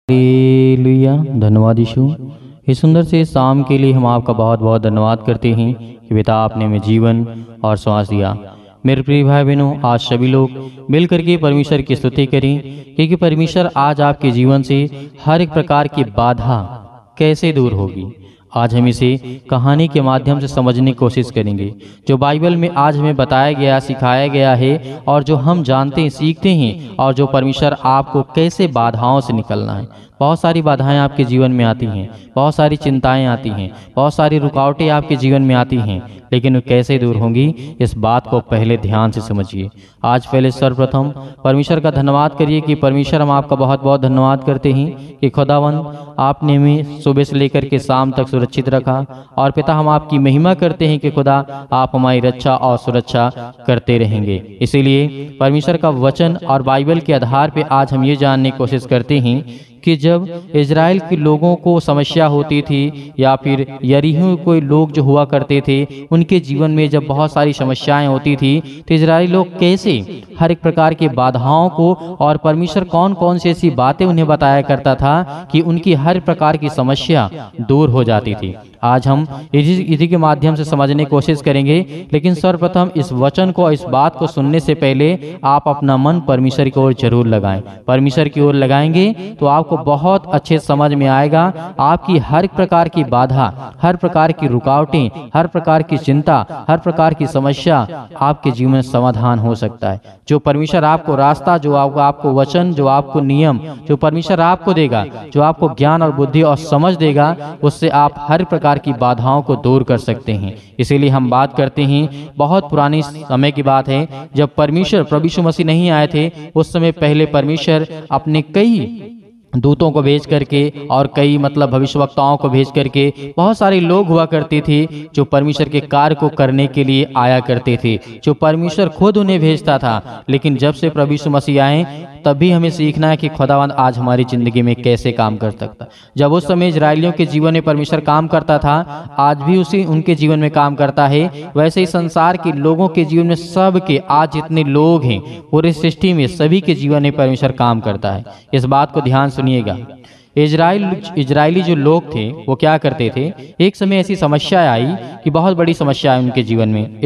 Hallelujah. धन्यवाद यीशु। इस सुंदर से शाम के लिए हम आपका बहुत बहुत धन्यवाद करते हैं कि पिता आपने हमें जीवन और श्वास दिया। मेरे प्रिय भाई बहनों, आज सभी लोग मिल करके परमेश्वर की स्तुति करें, क्योंकि परमेश्वर आज आपके जीवन से हर एक प्रकार की बाधा कैसे दूर होगी, आज हम इसे कहानी के माध्यम से समझने की कोशिश करेंगे। जो बाइबल में आज हमें बताया गया, सिखाया गया है, और जो हम जानते हैं, सीखते हैं, और जो परमेश्वर आपको कैसे बाधाओं से निकलना है। बहुत सारी बाधाएं आपके जीवन में आती हैं, बहुत सारी चिंताएं आती हैं, बहुत सारी रुकावटें आपके जीवन में आती हैं, लेकिन वो कैसे दूर होंगी, इस बात को पहले ध्यान से समझिए। आज पहले सर्वप्रथम परमेश्वर का धन्यवाद करिए कि परमेश्वर, हम आपका बहुत बहुत धन्यवाद करते हैं कि खुदावंद आपने हमें सुबह से लेकर के शाम तक सुरक्षित रखा। और पिता, हम आपकी महिमा करते हैं कि खुदा आप हमारी रक्षा और सुरक्षा करते रहेंगे। इसीलिए परमेश्वर का वचन और बाइबल के आधार पर आज हम ये जानने की कोशिश करते हैं कि जब इजराइल के लोगों को समस्या होती थी, या फिर यरीहो कोई लोग जो हुआ करते थे, उनके जीवन में जब बहुत सारी समस्याएं होती थी, तो इजराइली लोग कैसे हर एक प्रकार की बाधाओं को, और परमेश्वर कौन कौन सी ऐसी बातें उन्हें बताया करता था कि उनकी हर प्रकार की समस्या दूर हो जाती थी। आज हम इसी के माध्यम से समझने की कोशिश करेंगे। लेकिन सर्वप्रथम इस वचन को, इस बात को सुनने से पहले आप अपना मन परमेश्वर की ओर जरूर लगाएं। परमेश्वर की ओर लगाएंगे तो आपको बहुत अच्छे समझ में आएगा। आपकी हर प्रकार की बाधा, हर प्रकार की रुकावटें, हर प्रकार की चिंता, हर प्रकार की समस्या आपके जीवन में समाधान हो सकता है। जो परमेश्वर आपको रास्ता, जो आपको वचन, जो आपको नियम, जो परमेश्वर आपको देगा, जो आपको ज्ञान और बुद्धि और समझ देगा, उससे आप हर प्रकार की बाधाओं को दूर कर सकते हैं। इसीलिए हम बात करते हैं, बहुत पुरानी समय की बात है, जब परमेश्वर प्रभु यीशु मसीह नहीं आए थे, उस समय पहले परमेश्वर अपने कई दूतों को भेज करके और कई भविष्यवक्ताओं को भेज करके बहुत सारे लोग हुआ करते थे जो परमेश्वर के कार्य को करने के लिए आया करते थे, जो परमेश्वर खुद उन्हें भेजता था। लेकिन जब से प्रभु यीशु मसीह आए, तभी हमें सीखना है कि खुदावंद आज हमारी जिंदगी में कैसे काम कर सकता। जब उस समय इजरायलियों के जीवन में परमेश्वर काम करता था, आज भी उसी उनके जीवन में काम करता है। वैसे ही संसार के लोगों के जीवन में, सब के आज जितने लोग हैं पूरे सृष्टि में, सभी के जीवन में परमेश्वर काम करता है। इस बात को ध्यान सुनिएगा। इजरायली जो लोग थे वो क्या करते थे, एक समय ऐसी समस्या आई कि बहुत बड़ी समस्या है उनके जीवन में।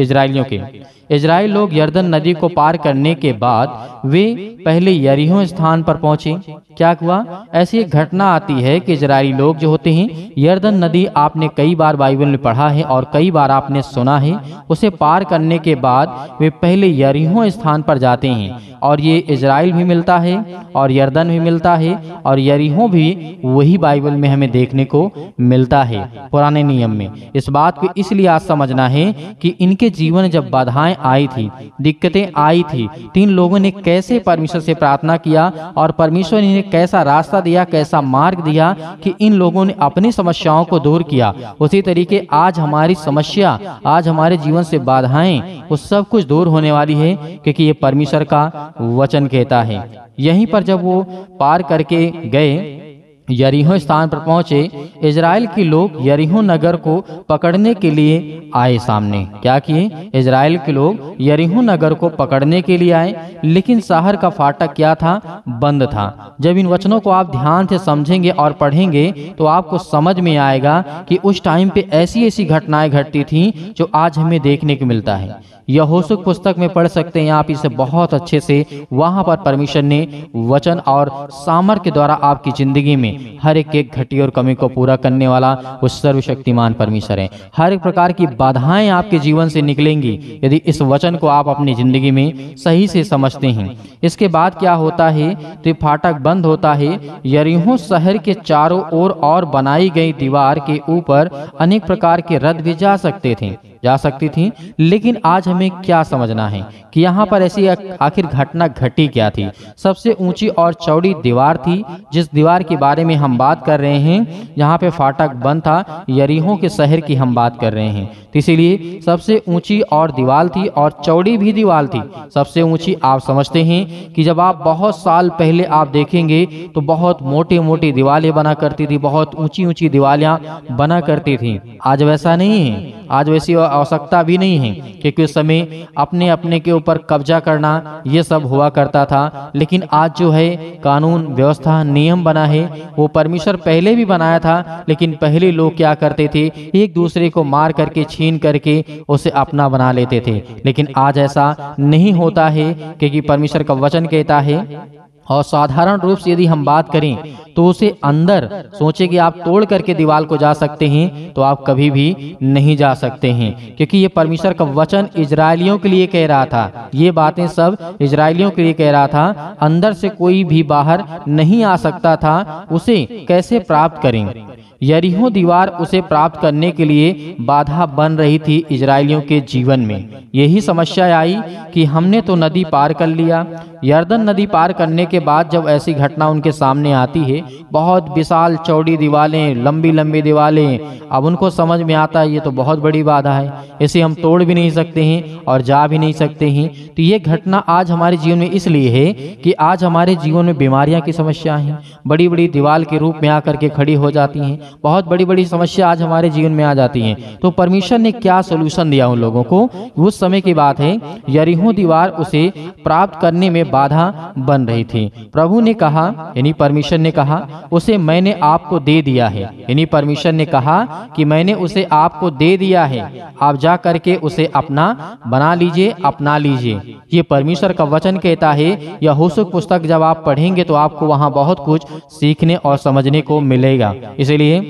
इजराइल लोग यरदन नदी को पार करने के बाद वे पहले यरीहो स्थान पर पहुंचे। क्या हुआ, ऐसी एक घटना आती है कि इजरायली लोग जो होते हैं, यरदन नदी आपने कई बार बाइबल में पढ़ा है और कई बार आपने सुना है, उसे पार करने के बाद वे पहले यरीहो स्थान पर जाते हैं। और ये इजराइल भी मिलता है और यरदन भी मिलता है, और यरीहो भी वही बाइबल में हमें देखने को मिलता है पुराने नियम में। इस बात को इसलिए आज समझना है कि इनके जीवन जब बाधाएं आई थी, दिक्कतें आई थी, तो इन लोगों ने कैसे परमेश्वर से प्रार्थना किया, और परमेश्वर ने इन्हें कैसा रास्ता दिया, कैसा मार्ग दिया कि इन लोगों ने अपनी समस्याओं को दूर किया। उसी तरीके आज हमारी समस्या, आज हमारे जीवन से बाधाएं, वो सब कुछ दूर होने वाली है, क्योंकि ये परमेश्वर का वचन कहता है। यहीं पर जब वो पार करके गए, यरीहो स्थान पर पहुंचे, इजराइल के लोग यरीहो नगर को पकड़ने के लिए आए सामने। क्या किए, इजराइल के लोग यरीहो नगर को पकड़ने के लिए आए, लेकिन शहर का फाटक क्या था, बंद था। जब इन वचनों को आप ध्यान से समझेंगे और पढ़ेंगे तो आपको समझ में आएगा कि उस टाइम पे ऐसी ऐसी घटनाएं घटती थी जो आज हमें देखने को मिलता है। यहोशू पुस्तक में पढ़ सकते हैं आप इसे बहुत अच्छे से। वहां पर परमेश्वर ने वचन और सामर्थ्य के द्वारा आपकी जिंदगी में हर एक घटी और कमी को पूरा करने वाला वो सर्वशक्तिमान परमेश्वर है। हर एक प्रकार की बाधाएं आपके जीवन से निकलेंगी यदि इस वचन को आप अपनी जिंदगी में सही से समझते हैं। इसके बाद क्या होता है, तो फाटक बंद होता है। यरीहो शहर के चारों ओर और बनाई गई दीवार के ऊपर अनेक प्रकार के रथ भी जा सकती थी। लेकिन आज हमें क्या समझना है कि यहाँ पर ऐसी आखिर घटना घटी क्या थी। सबसे ऊंची और चौड़ी दीवार थी, जिस दीवार के बारे में हम बात कर रहे हैं, यहाँ पे फाटक बंद था, यरीहो के शहर की हम बात कर रहे हैं। तो इसीलिए सबसे ऊंची और दीवार थी और चौड़ी भी दीवार थी। सबसे ऊंची आप समझते हैं कि जब आप बहुत साल पहले आप देखेंगे तो बहुत मोटी मोटी दीवारें बना करती थी, बहुत ऊंची ऊंची दीवारें बना करती थी। आज वैसा नहीं है। आज वैसी आवश्यकता भी नहीं है, क्योंकि उस समय अपने अपने के ऊपर कब्जा करना ये सब हुआ करता था। लेकिन आज जो है कानून व्यवस्था नियम बना है, वो परमेश्वर पहले भी बनाया था, लेकिन पहले लोग क्या करते थे, एक दूसरे को मार करके छीन करके उसे अपना बना लेते थे। लेकिन आज ऐसा नहीं होता है, क्योंकि परमेश्वर का वचन कहता है। और साधारण रूप से यदि हम बात करें तो उसे अंदर सोचे कि आप तोड़ करके दीवार को जा सकते हैं, तो आप कभी भी नहीं जा सकते हैं, क्योंकि ये परमेश्वर का वचन इजरायलियों के लिए कह रहा था। ये बातें सब इजरायलियों के लिए कह रहा था। अंदर से कोई भी बाहर नहीं आ सकता था। उसे कैसे प्राप्त करें? यरीहो दीवार उसे प्राप्त करने के लिए बाधा बन रही थी इजरायलियों के जीवन में। यही समस्या आई कि हमने तो नदी पार कर लिया। यरदन नदी पार करने के बाद जब ऐसी घटना उनके सामने आती है, बहुत विशाल चौड़ी दीवारें, लंबी लंबी दीवारें, अब उनको समझ में आता है ये तो बहुत बड़ी बाधा है, इसे हम तोड़ भी नहीं सकते हैं और जा भी नहीं सकते हैं। तो ये घटना आज हमारे जीवन में इसलिए है कि आज हमारे जीवन में बीमारियां की समस्या है, बड़ी बड़ी दीवार के रूप में आकर के खड़ी हो जाती हैं। बहुत बड़ी बड़ी समस्या आज हमारे जीवन में आ जाती हैं। तो परमेश्वर ने क्या सलूशन दिया उन लोगों को? उस समय की बात है, यरीहो दीवार उसे प्राप्त करने में बाधा बन रही थी। प्रभु ने कहा, यानी परमेश्वर ने कहा, उसे मैंने आपको दे दिया है। यानी परमेश्वर ने कहा कि मैंने उसे आपको दे दिया है, आप जा करके उसे अपना बना लीजिए, अपना लीजिए। ये परमेश्वर का वचन कहता है। यह होशे पुस्तक जब आप पढ़ेंगे तो आपको वहां बहुत कुछ सीखने और समझने को मिलेगा। इसलिए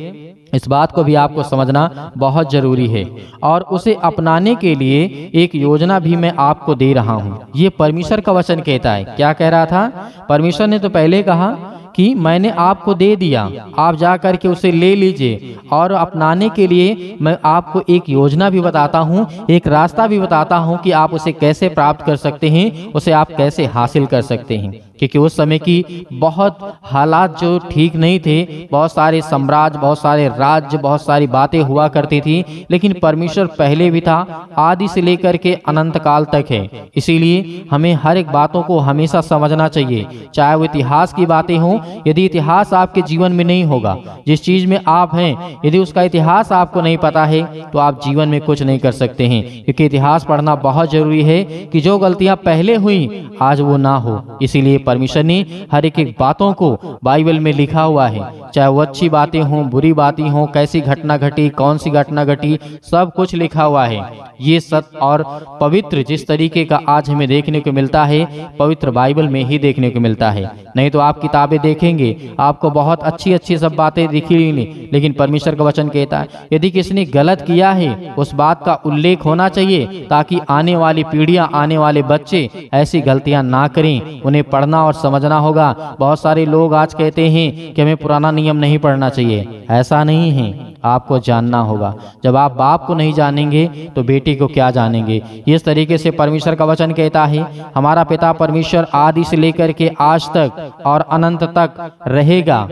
इस बात को भी आपको समझना बहुत जरूरी है। और उसे अपनाने के लिए एक योजना भी मैं आपको दे रहा हूँ। ये परमेश्वर का वचन कहता है। क्या कह रहा था? परमेश्वर ने तो पहले कहा कि मैंने आपको दे दिया, आप जा करके उसे ले लीजिए। और अपनाने के लिए मैं आपको एक योजना भी बताता हूँ, एक रास्ता भी बताता हूँ कि आप उसे कैसे प्राप्त कर सकते हैं, उसे आप कैसे हासिल कर सकते हैं। क्योंकि उस समय की बहुत हालात जो ठीक नहीं थे, बहुत सारे साम्राज्य, बहुत सारे राज्य, बहुत सारी बातें हुआ करती थी, लेकिन परमेश्वर पहले भी था, आदि से लेकर के अनंत काल तक है। इसीलिए हमें हर एक बातों को हमेशा समझना चाहिए, चाहे वो इतिहास की बातें हों। यदि इतिहास आपके जीवन में नहीं होगा, जिस चीज में आप हैं, यदि उसका इतिहास आपको नहीं पता है, तो आप जीवन में कुछ नहीं कर सकते हैं। क्योंकि इतिहास पढ़ना बहुत जरूरी है कि जो गलतियां पहले हुई आज वो ना हो। इसीलिए परमेश्वर ने हर एक बातों को बाइबल में लिखा हुआ है, चाहे वो अच्छी बातें हों, बुरी बातें हों, कैसी घटना घटी, कौन सी घटना घटी, सब कुछ लिखा हुआ है। ये सत्य और पवित्र जिस तरीके का आज हमें देखने को मिलता है, पवित्र बाइबल में ही देखने को मिलता है। नहीं तो आप किताबें देखेंगे, आपको बहुत अच्छी अच्छी सब बातें दिखेंगी, लेकिन परमेश्वर का वचन कहता है यदि किसी ने गलत किया है, उस बात का उल्लेख होना चाहिए, ताकि आने वाली पीढ़ियां, आने वाले बच्चे ऐसी गलतियां ना करें। उन्हें पढ़ना और समझना होगा। बहुत सारे लोग आज कहते हैं कि हमें पुराना नियम नहीं पढ़ना चाहिए। ऐसा नहीं है, आपको जानना होगा। जब आप बाप को नहीं जानेंगे तो बेटी को क्या जानेंगे? इस तरीके से परमेश्वर का वचन कहता है, हमारा पिता परमेश्वर आदि से लेकर के आज तक और अनंत तक रहेगा।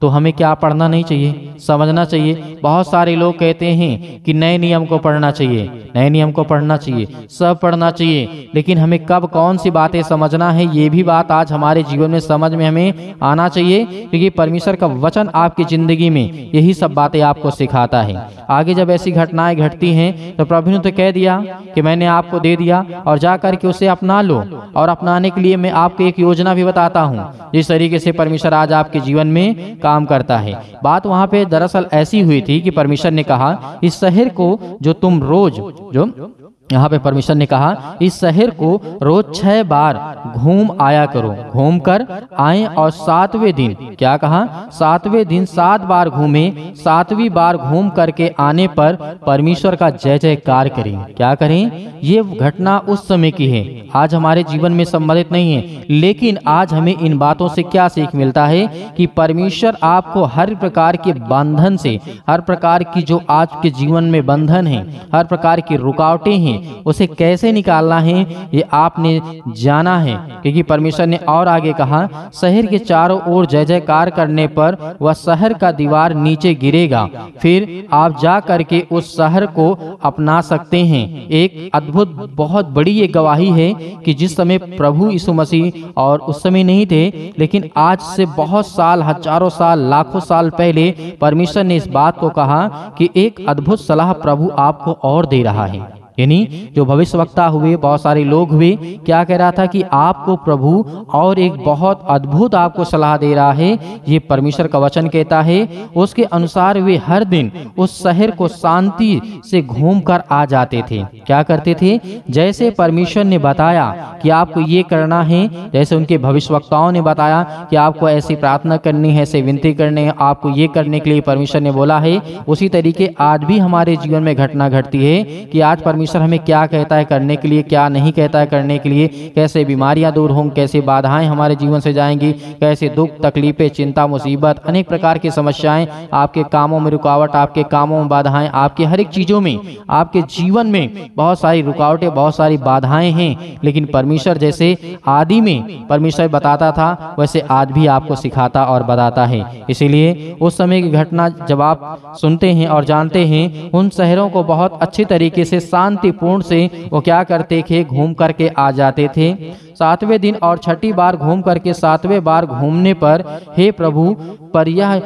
तो हमें क्या पढ़ना नहीं चाहिए? समझना चाहिए। बहुत सारे लोग कहते हैं कि नए नियम को पढ़ना चाहिए, नए नियम को पढ़ना चाहिए, सब पढ़ना चाहिए, लेकिन हमें कब कौन सी बातें समझना है, ये भी बात आज हमारे जीवन में समझ में हमें आना चाहिए। क्योंकि परमेश्वर का वचन आपकी जिंदगी में यही सब बातें आपको सिखाता है। आगे जब ऐसी घटनाएं घटती हैं तो प्रभु ने तो कह दिया कि मैंने आपको दे दिया और जा करके उसे अपना लो। और अपनाने के लिए मैं आपको एक योजना भी बताता हूँ, जिस तरीके से परमेश्वर आज आपके जीवन में काम करता है। बात वहां पे दरअसल ऐसी हुई थी कि परमेश्वर ने कहा, इस शहर को जो तुम रोज, जो यहाँ पे परमेश्वर ने कहा, इस शहर को रोज 6 बार घूम आया करो, घूम कर आए। और 7वें दिन, क्या कहा? 7वें दिन 7 बार घूमे, 7वीं बार घूम करके आने पर परमेश्वर का जय जयकार करें। क्या करें? ये घटना उस समय की है, आज हमारे जीवन में संबंधित नहीं है। लेकिन आज हमें इन बातों से क्या सीख मिलता है कि परमेश्वर आपको हर प्रकार के बंधन से, हर प्रकार की जो आज के जीवन में बंधन है, हर प्रकार की रुकावटें हैं, उसे कैसे निकालना है ये आपने जाना है, क्योंकि परमेश्वर ने और आगे कहा, शहर के चारों ओर जय जयकार करने पर वह शहर का दीवार नीचे गिरेगा, फिर आप जा करके उस शहर को अपना सकते हैं। एक अद्भुत बहुत बड़ी ये गवाही है कि जिस समय प्रभु यीशु मसीह, और उस समय नहीं थे लेकिन आज से बहुत साल, हजारों साल, लाखों साल पहले परमेश्वर ने इस बात को कहा कि एक अद्भुत सलाह प्रभु आपको और दे रहा है। यानी जो भविष्यवक्ता हुए, बहुत सारे लोग हुए, क्या कह रहा था कि आपको प्रभु और एक बहुत अद्भुत आपको सलाह दे रहा है। ये परमेश्वर का वचन कहता है, उसके अनुसार वे हर दिन उस शहर को शांति से घूम कर आ जाते थे। क्या करते थे? जैसे परमेश्वर ने बताया कि आपको ये करना है, जैसे उनके भविष्यवक्ताओं ने बताया कि आपको ऐसी प्रार्थना करनी है, ऐसे विनती करनी है, आपको ये करने के लिए परमेश्वर ने बोला है, उसी तरीके आज भी हमारे जीवन में घटना घटती है कि आज परमेश्वर हमें क्या कहता है करने के लिए, क्या नहीं कहता है करने के लिए, कैसे बीमारियां दूर होंगी, कैसे बाधाएं हमारे जीवन से जाएंगी, कैसे दुख, तकलीफें, चिंता, मुसीबत, अनेक प्रकार की समस्याएं, आपके कामों में रुकावट, आपके कामों में बाधाएं, आपके हर एक चीजों में, आपके जीवन में बहुत सारी रुकावटें, बहुत सारी बाधाएं हैं। लेकिन परमेश्वर जैसे आदि में परमेश्वर बताता था, वैसे आज भी आपको सिखाता और बताता है। इसीलिए उस समय की घटना जब आप सुनते हैं और जानते हैं, उन शहरों को बहुत अच्छी तरीके से शांतिपूर्ण से वो क्या करते थे, घूम करके आ जाते थे। 7वें दिन और छठी बार घूम करके 7वें बार घूमने पर, हे प्रभु, पर यह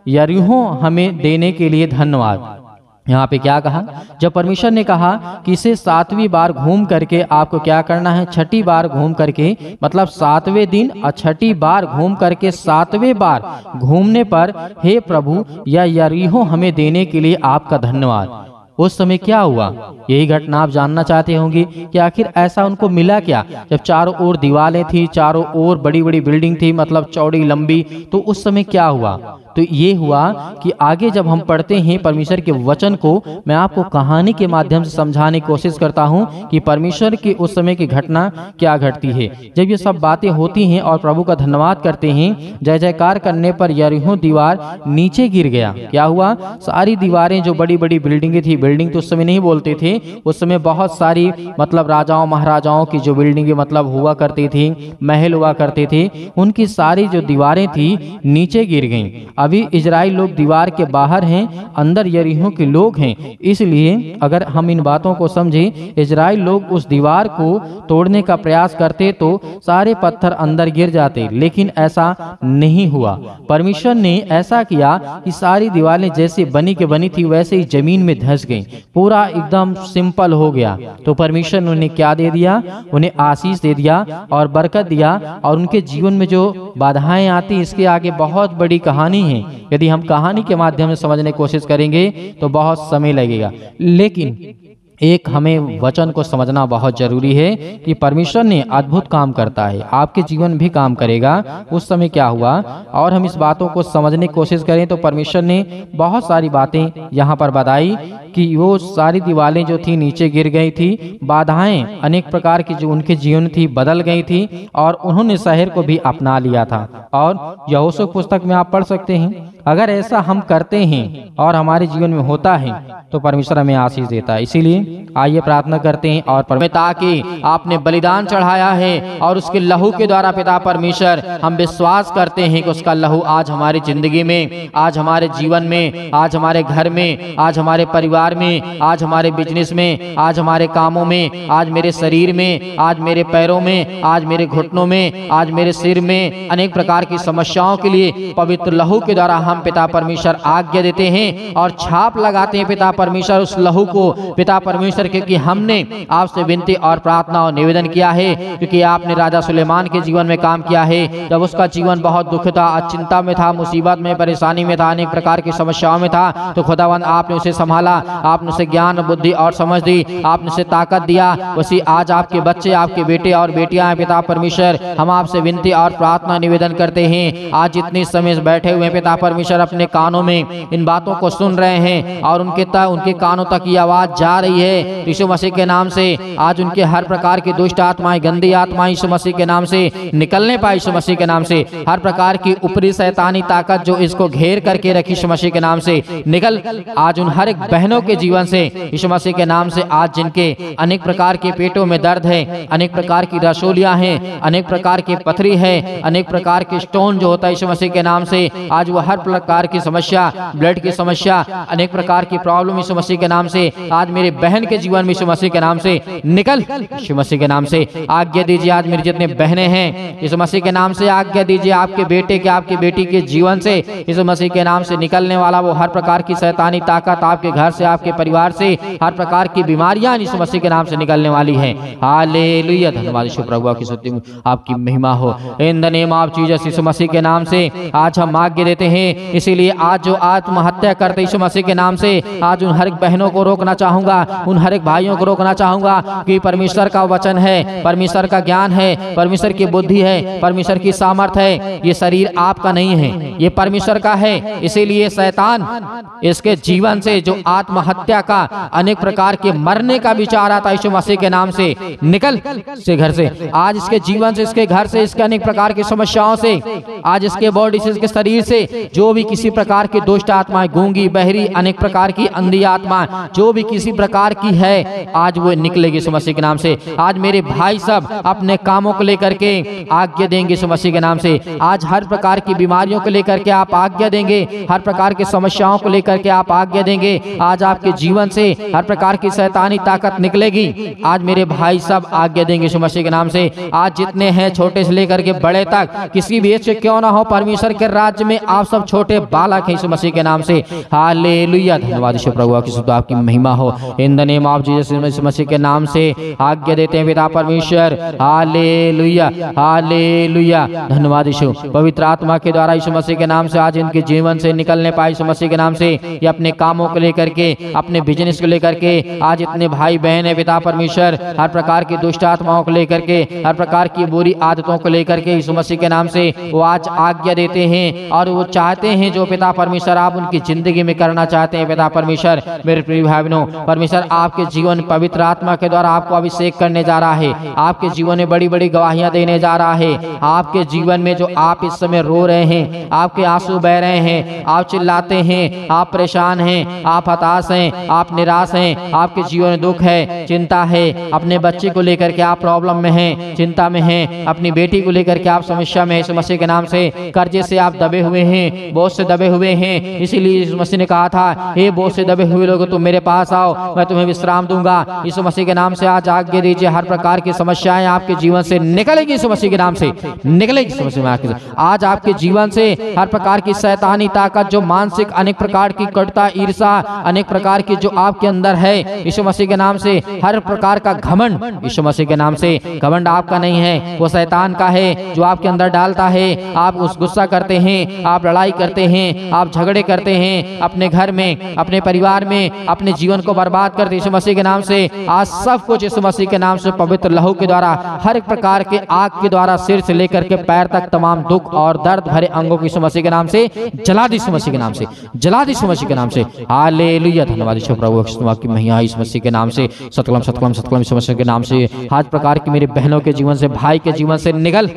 यरीहो हमें देने के लिए धन्यवाद। यहाँ पे क्या कहा? जब परमेश्वर ने कहा कि इसे 7वीं बार घूम करके आपको क्या करना है, छठी बार घूम करके, मतलब 7वें दिन और छठी बार घूम करके 7वें बार घूमने पर, हे प्रभु, यह यरीहो हमें देने के लिए आपका धन्यवाद। उस समय क्या हुआ? यही घटना आप जानना चाहते होंगे कि आखिर ऐसा उनको मिला क्या? जब चारों ओर दीवारें थी, चारों ओर बड़ी बड़ी बिल्डिंग थी, मतलब चौड़ी लंबी, तो उस समय क्या हुआ? तो ये हुआ कि आगे जब हम पढ़ते हैं परमेश्वर के वचन को, मैं आपको कहानी के माध्यम से समझाने की कोशिश करता हूं कि परमेश्वर की उस समय की घटना क्या घटती है। जब ये सब बातें होती हैं और प्रभु का धन्यवाद करते हैं, जय जयकार करने पर यरीहो दीवार नीचे गिर गया। क्या हुआ? सारी दीवारें, जो बड़ी बड़ी बिल्डिंगें थी, बिल्डिंग तो उस समय नहीं बोलते थे, उस समय बहुत सारी मतलब राजाओं महाराजाओं की जो बिल्डिंगें मतलब हुआ करती थी, महल हुआ करते थे, उनकी सारी जो दीवारें थी नीचे गिर गईं। अभी इजराइल लोग दीवार के बाहर हैं, अंदर यरीहो के लोग हैं। इसलिए अगर हम इन बातों को समझें, इजराइल लोग उस दीवार को तोड़ने का प्रयास करते तो सारे पत्थर अंदर गिर जाते, लेकिन ऐसा नहीं हुआ। परमेश्वर ने ऐसा किया कि सारी दीवारें जैसे बनी के बनी थी वैसे ही जमीन में धंस गईं, पूरा एकदम सिंपल हो गया। तो परमेश्वर ने उन्हें क्या दे दिया? उन्हें आशीष दे दिया और बरकत दिया, और उनके जीवन में जो बाधाएं आती, इसके आगे बहुत बड़ी कहानी है। यदि हम कहानी के माध्यम से समझने की कोशिश करेंगे तो बहुत समय लगेगा, लेकिन एक हमें वचन को समझना बहुत जरूरी है कि परमेश्वर ने अद्भुत काम करता है, आपके जीवन भी काम करेगा। उस समय क्या हुआ, और हम इस बातों को समझने की कोशिश करें तो परमेश्वर ने बहुत सारी बातें यहाँ पर बताई कि वो सारी दीवारें जो थी नीचे गिर गई थी, बाधाएं अनेक प्रकार की जो उनके जीवन थी बदल गई थी, और उन्होंने शहर को भी अपना लिया था। और यहोशू पुस्तक में आप पढ़ सकते हैं, अगर ऐसा हम करते हैं और हमारे जीवन में होता है तो परमेश्वर हमें आशीष देता है। इसीलिए आइए प्रार्थना करते हैं और ताकि आपने बलिदान चढ़ाया है और उसके लहू के द्वारा पिता परमेश्वर, हम विश्वास करते हैं कि उसका लहू आज हमारी जिंदगी में, आज हमारे जीवन में, आज हमारे घर में, आज हमारे परिवार में, आज हमारे बिजनेस में, आज हमारे कामों में, आज मेरे शरीर में, आज मेरे पैरों में, आज मेरे घुटनों में, आज मेरे सिर में, अनेक प्रकार की समस्याओं के लिए पवित्र लहू के द्वारा हम पिता परमेश्वर आज्ञा देते हैं और छाप लगाते हैं पिता परमेश्वर उस लहू को, पिता परमेश्वर, क्योंकि हमने आपसे विनती और प्रार्थना और निवेदन किया है, क्योंकि आपने राजा सुलेमान के जीवन में काम किया है। जब उसका जीवन बहुत दुख था, चिंता में था, मुसीबत में, परेशानी में था, अनेक प्रकार की समस्याओं में था, तो खुदावंद आपने उसे संभाला, आपने उसे ज्ञान, बुद्धि और समझ दी, आपने उसे ताकत दिया। उसी आज आपके बच्चे, आपके बेटे और बेटियां हैं पिता परमेश्वर, हम आपसे विनती और प्रार्थना निवेदन करते हैं। आज जितने समय बैठे हुए पिता परमेश्वर, परमेश्वर अपने कानों में इन बातों को सुन रहे हैं और उनके कानों तक ये आवाज जा रही है। यीशु मसीह के नाम से आज उनके हर प्रकार की दुष्ट आत्माएं, गंदी आत्माएं यीशु मसीह के नाम से निकलने पाए। यीशु मसीह के नाम से हर प्रकार की ऊपरी शैतानी ताकत जो इसको घेर करके रखी यीशु मसीह के नाम से निकल आज उन हर एक बहनों के जीवन से यीशु मसीह के नाम से। आज जिनके अनेक प्रकार के पेटों में दर्द है, अनेक प्रकार की रसोलियां हैं, अनेक प्रकार की पथरी है, अनेक प्रकार के स्टोन जो होता है यीशु मसीह के नाम से, आज वो हर प्रकार की समस्या, ब्लड की समस्या, अनेक प्रकार की प्रॉब्लम यीशु मसीह के नाम से आज मेरे बहन के जीवन में यीशु मसीह के नाम से निकल। यीशु मसीह के नाम से आज्ञा दीजिए आज मेरे जितने बहनें हैं यीशु मसीह के नाम से आज्ञा दीजिए आपके बेटे के, आपकी बेटी के जीवन से यीशु मसीह के नाम से निकलने वाला वो हर प्रकार की शैतानी ताकत आपके घर से, आपके परिवार से, हर प्रकार की बीमारियां यीशु मसीह के नाम से निकलने वाली है। हालेलुया, धन्यवाद यीशु प्रभु की स्तुति आपकी महिमा हो। In the name of Jesus Yeshu Masih के नाम से आज हम आज्ञा देते हैं। इसीलिए आज जो आत्महत्या करते यीशु मसीह के नाम से आज उन हर एक बहनों को रोकना चाहूंगा, उन हर एक भाइयों को रोकना चाहूंगा कि परमेश्वर का वचन है, परमेश्वर का ज्ञान है, परमेश्वर की बुद्धि है, परमेश्वर की सामर्थ है। ये शरीर आपका नहीं है, ये परमेश्वर का है। इसीलिए शैतान इसके जीवन से जो आत्महत्या का अनेक प्रकार के मरने का विचार आता यीशु मसीह के नाम से निकल से घर से आज इसके जीवन से, इसके घर से, इसके अनेक प्रकार की समस्याओं से, आज इसके बॉडी से, इसके शरीर से जो भी किसी प्रकार की दुष्ट आत्माएं, गूंगी, बहरी, अनेक प्रकार की अंधी आत्मा जो भी किसी प्रकार की है आज वो निकलेगी यीशु मसीह के नाम से। आज मेरे भाई सब अपने कामों को लेकर के आज्ञा देंगे यीशु मसीह के नाम से। आज हर प्रकार की बीमारियों को लेकर के आप आज्ञा देंगे, हर प्रकार की समस्याओं को लेकर के आप आज्ञा देंगे। आज आपके जीवन से हर प्रकार की शैतानी ताकत निकलेगी। आज मेरे भाई सब आज्ञा देंगे यीशु मसीह के नाम से। आज जितने हैं छोटे से लेकर के बड़े तक, किसी भी एज से क्यों ना हो, परमेश्वर के राज्य में आप सब छोटे बालक हैं यीशु मसीह के नाम से। हालेलुया, धन्यवाद यीशु प्रभु की स्तुति आपकी महिमा हो। In the name of Jesus Yeshu Masih के नाम से आज्ञा देते हैं पिता परमेश्वर। हालेलुया, हालेलुया, धन्यवाद यीशु। पवित्र आत्मा के द्वारा यीशु मसीह के नाम से आज इनके जीवन से निकलने पाए यीशु मसीह के नाम से। ये अपने कामों को लेकर के, अपने बिजनेस को लेकर के, आज इतने भाई बहन है पिता परमेश्वर, हर प्रकार की दुष्ट आत्माओं को लेकर के, हर प्रकार की बुरी आदतों को लेकर के यीशु मसीह के नाम से वो आज आज्ञा देते हैं और वो चाहते हैं जो पिता परमेश्वर आप उनकी जिंदगी में करना चाहते हैं। पिता परमेश्वर मेरे प्रिय भाई बहनों, परमेश्वर आपके जीवन पवित्र आत्मा के द्वारा आपको अभिषेक करने जा रहा है, आपके जीवन में बड़ी बड़ी गवाहियां देने जा रहा है। आपके जीवन में जो आप इस समय रो रहे हैं, आपके आंसू बह रहे हैं, आप चिल्लाते हैं, आप परेशान हैं, आप हताश हैं, आप निराश हैं, आपके जीवन में दुख है, चिंता है, अपने बच्चे को लेकर के आप प्रॉब्लम में हैं, चिंता में हैं, अपनी बेटी को लेकर के आप समस्या में हैं यीशु मसीह के नाम से, कर्जे से आप दबे हुए हैं, बोझ से दबे हुए हैं। इसीलिए यीशु मसीह ने कहा था, हे बोझ से दबे हुए लोग तुम मेरे पास आओ, मैं तुम्हें विश्राम दूंगा। यीशु मसीह के नाम से आज आज्ञा दीजिए, हर प्रकार की समस्याएं आपके जीवन से निकलेगी यीशु मसीह के नाम से, निकलेगी यीशु मसीह के। आज आपके जीवन से हर प्रकार की शैतानी ताकत, जो मानसिक अनेक प्रकार की कटुता, ईर्षा, अनेक प्रकार की जो आपके अंदर है यीशु मसीह के नाम से, हर प्रकार का घमंड यीशु मसीह के नाम से, घमंड आपका नहीं है, वो शैतान का है जो आपके अंदर डालता है। आप उस गुस्सा करते हैं, आप लड़ाई करते हैं, आप झगड़े करते हैं अपने घर में, अपने परिवार में, अपने जीवन को बर्बाद करते यीशु मसीह के नाम से। आज सब कुछ यीशु मसीह के नाम से पवित्र लहू के द्वारा, हर एक प्रकार के आग के द्वारा, सिर से लेकर के पैर तक तमाम दुख और दर्द भरे अंगों को यीशु मसीह के नाम से जला दी, यीशु मसीह के नाम से जला दी, यीशु मसीह के नाम से। हालेलुया, धन्यवाद यीशु प्रभु की महिमा यीशु मसीह के नाम से। सतकलम सतकलम सतकलम यीशु मसीह के नाम से। हर प्रकार की मेरे बहनों के जीवन से, भाई के जीवन से निकल,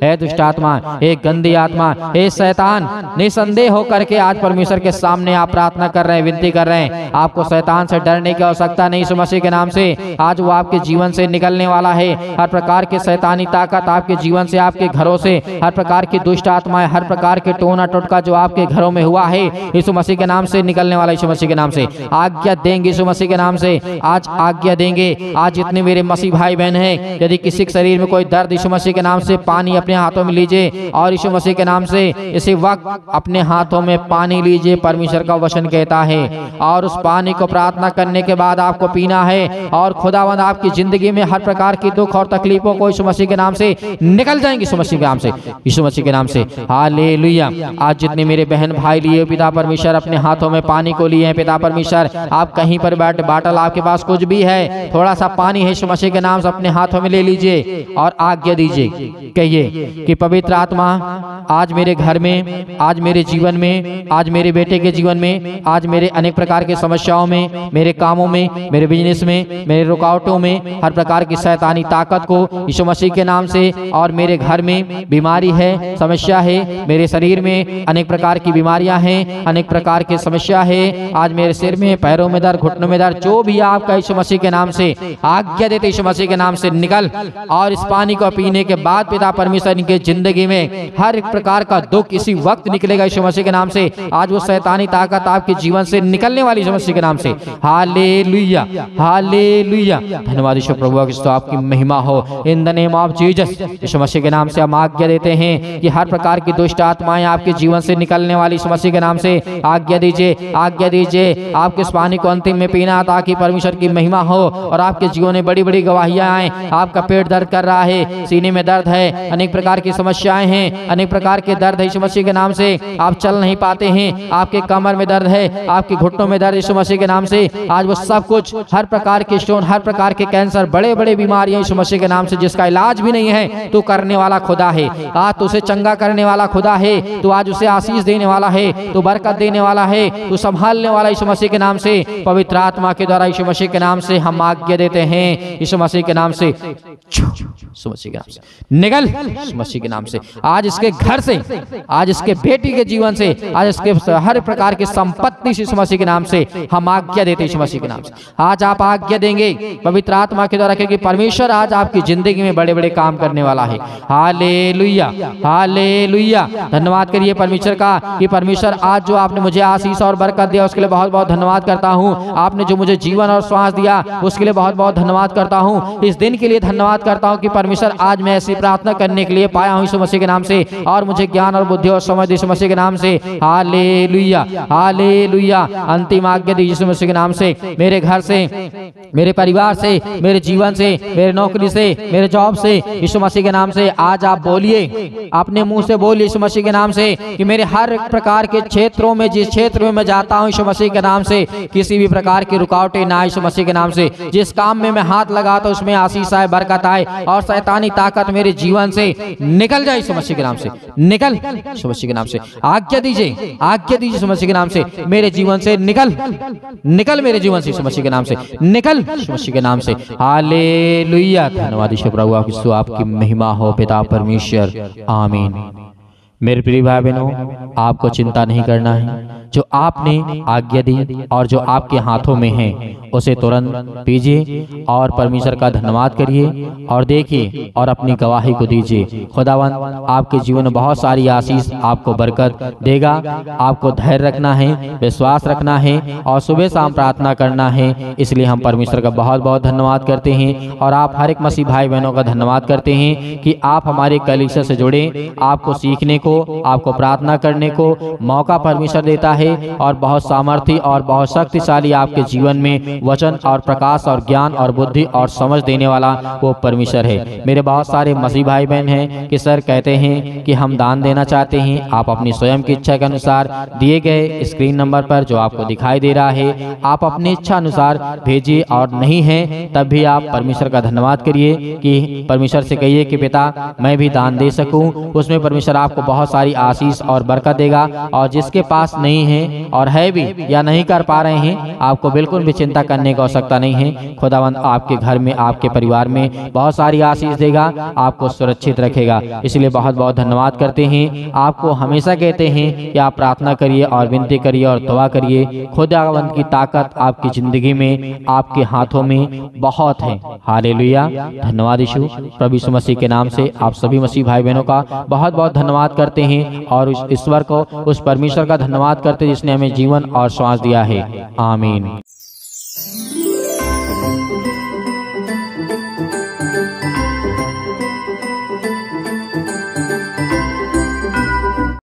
है दुष्ट आत्मा, हे गंदी आत्मा, हे शैतान। निसंदेह होकर के आज परमेश्वर के सामने आप प्रार्थना कर रहे हैं, विनती कर रहे हैं। आपको शैतान से डरने की आवश्यकता नहीं यीशु मसीह के नाम से। आज वो आपके जीवन से निकलने वाला है। हर प्रकार के शैतानी ताकत आपके जीवन से, आपके घरों से, हर प्रकार की दुष्ट आत्माएं, हर प्रकार के टोना टोटका जो आपके घरों में हुआ है यीशु मसीह के नाम से निकलने वाला यीशु मसीह के नाम से आज्ञा देंगे यीशु मसीह के नाम से। आज आज्ञा देंगे। आज जितने मेरे मसीह भाई बहन हैं, यदि किसी के शरीर में कोई दर्द, यीशु मसीह के नाम से पानी अपने हाथों में लीजिए और यीशु मसीह के नाम से इसी वक्त अपने हाथों में पानी लीजिए। परमेश्वर का वचन कहता है और उस पानी को प्रार्थना करने के बाद आपको पीना है और खुदावंद आपकी जिंदगी में हर प्रकार की दुख और तकलीफों को यीशु मसीह के नाम से निकल जाएंगे यीशु मसीह के नाम से, यीशु मसीह के नाम से। हालेलुया। आज जितने मेरे बहन भाई लिए पिता परमेश्वर अपने हाथों में पानी को लिए हैं पिता परमेश्वर, आप कहीं पर बैठ बाटल आपके पास कुछ भी है, थोड़ा सा पानी है यीशु मसीह के नाम से अपने हाथों में ले लीजिए और आज्ञा दीजिए। कहिए कि पवित्र आत्मा आज मेरे घर में, आज मेरे जीवन में, आज मेरे बेटे के जीवन में, आज मेरे अनेक प्रकार की समस्याओं में, मेरे कामों में, मेरे बिजनेस में, मेरे रुकावटों में, हर प्रकार की शैतानी ताकत को यीशु मसीह के नाम से, और मेरे घर में बीमारी है, समस्या है, मेरे शरीर में अनेक प्रकार की बीमारियां हैं, अनेक प्रकार की समस्या है, आज मेरे सिर में, पैरों में दर्द, घुटनों में दर्द, जो भी आपका यीशु मसीह के नाम से आज्ञा देते यीशु मसीह के नाम से निकल। और इस पानी को पीने के बाद पिता परमेश्वर इनके जिंदगी में हर एक प्रकार का दुख इसी वक्त निकलेगा यीशु मसीह के नाम से। आज वो शैतानी ताकत आपके जीवन से निकलने वाली यीशु मसीह के नाम से। Hallelujah, hallelujah. धन्यवाद यीशु प्रभु, आपकी महिमा हो in the name of Jesus. Yeshu Masih के नाम से हम आज्ञा देते हैं कि हर प्रकार की दुष्ट आत्माएं आपके जीवन से निकलने वाली यीशु मसीह के नाम से आज्ञा दीजिए, आज्ञा दीजिए। आपके इस पानी को अंतिम में पीना ताकि परमेश्वर की महिमा हो और आपके जीवन में बड़ी बड़ी गवाहियां आए। आपका पेट दर्द कर रहा है, सीने में दर्द है, अनेक प्रकार की समस्याएं हैं, अनेक प्रकार के दर्द है यीशु मसीह के नाम से। आप चल नहीं पाते हैं, आपके कमर में दर्द है, आपके घुटनों में दर्द यीशु मसीह के नाम से। आज वो सब कुछ, हर प्रकार के स्टोन, हर प्रकार के कैंसर, बड़े बड़े बीमारियां यीशु मसीह के नाम से, जिसका इलाज भी नहीं है, तो करने वाला खुदा है। आज तो उसे चंगा करने वाला खुदा है, तो आज उसे आशीष देने वाला है, तो बरकत देने वाला है, तो संभालने वाला यीशु मसीह के नाम से। पवित्र आत्मा के द्वारा यीशु मसीह के नाम से हम आज्ञा देते हैं, यीशु मसीह के नाम से, यीशु मसीह के नाम से निकल, यीशु मसीह के नाम से। आज इसके घर से, आज इसके बेटी के जीवन से, आज इसके हर प्रकार की संपत्ति यीशु मसीह के नाम से हम आज्ञा देते हैं यीशु मसीह के नाम से। आज आप आज्ञा देंगे पवित्र आत्मा के द्वारा, क्योंकि परमेश्वर आज आपकी जिंदगी में बड़े बड़े काम करने वाला है। Hallelujah, hallelujah. धन्यवाद करिए परमेश्वर का कि परमेश्वर आज जो आपने मुझे आशीष और बरकत दिया उसके लिए बहुत बहुत धन्यवाद करता हूँ। आपने जो मुझे जीवन और श्वास दिया उसके लिए बहुत बहुत धन्यवाद करता हूँ। इस दिन के लिए धन्यवाद करता हूँ कि परमेश्वर आज मैं ऐसी प्रार्थना करने के लिए पाया हूँ यीशु मसीह के नाम से, और मुझे ज्ञान और बुद्धि और समझ यीशु मसीह के नाम से। Hallelujah, hallelujah. अंतिम आज्ञा दी यीशु मसीह के नाम से, मेरे घर से, मेरे परिवार से, मेरे जीवन से, मेरे नौकरी से, मेरे जॉब से, यीशु मसीह के नाम से। आज आप बोलिए, अपने मुंह से बोलिए यीशु मसीह के नाम से कि मेरे हर प्रकार के क्षेत्रों में, जिस क्षेत्र में मैं जाता हूँ यीशु मसीह के नाम से, किसी भी प्रकार की रुकावटें ना यीशु मसीह के नाम से। जिस काम में मैं हाथ लगाता हूँ उसमें आशीष आए, बरकत आए, और शैतानी ताकत मेरे जीवन से निकल जाए यीशु मसीह के नाम से। निकल यीशु मसीह के नाम से। आज्ञा दीजिए, आज्ञा दीजिए यीशु मसीह के नाम से, मेरे जीवन से निकल, निकल मेरे जीवन से यीशु मसीह के नाम से, निकल यीशु मसीह के नाम से। हालेलुया। धन्यवाद यीशु प्रभु, आपकी महिमा हो पिता परमेश्वर। आमीन। मेरे प्रिय भाई बहनों, आपको चिंता नहीं करना है। जो आपने आज्ञा दी और जो आपके हाथों में है उसे तुरंत पीजिए और परमेश्वर का धन्यवाद करिए और देखिए और अपनी गवाही को दीजिए। खुदावंद आपके जीवन में बहुत सारी आशीष, आपको बरकत देगा। आपको धैर्य रखना है, विश्वास रखना है और सुबह शाम प्रार्थना करना है। इसलिए हम परमेश्वर का बहुत बहुत धन्यवाद करते हैं और आप हर एक मसीह भाई बहनों का धन्यवाद करते हैं कि आप हमारे कलीसिया से जुड़े। आपको सीखने को, आपको प्रार्थना करने को मौका परमेश्वर देता है और बहुत सामर्थ्य और बहुत शक्तिशाली आपके जीवन में वचन और प्रकाश और ज्ञान और बुद्धि और समझ देने वाला वो परमेश्वर है। मेरे बहुत सारे मसीह भाई बहन हैं कि सर कहते हैं कि हम दान देना चाहते हैं। आप अपनी स्वयं की इच्छा के अनुसार दिए गए स्क्रीन नंबर पर जो आपको दिखाई दे रहा है, आप अपनी इच्छा अनुसार भेजिए और नहीं है तब भी आप परमेश्वर का धन्यवाद करिए कि परमेश्वर से कहिए कि पिता मैं भी दान दे सकूं। उसमें परमेश्वर आपको बहुत सारी आशीष और बरकत देगा। और जिसके पास नहीं है और है भी या नहीं कर पा रहे हैं, आपको बिल्कुल भी चिंता करने की आवश्यकता नहीं है। खुदावंद आपके घर में, आपके परिवार में बहुत सारी आशीष देगा, आपको सुरक्षित रखेगा। इसलिए बहुत बहुत धन्यवाद करते हैं। आपको हमेशा कहते हैं कि आप प्रार्थना करिए और विनती करिए और दुआ करिए। खुदावंद की ताकत आपकी जिंदगी में, आपके हाथों में बहुत है। हालेलुया। धन्यवाद यीशु प्रभु यीशु मसीह के नाम से आप सभी मसीह भाई बहनों का बहुत बहुत धन्यवाद करते हैं और उस ईश्वर को, उस परमेश्वर का धन्यवाद करते जिसने हमें जीवन और श्वास दिया है। आमीन।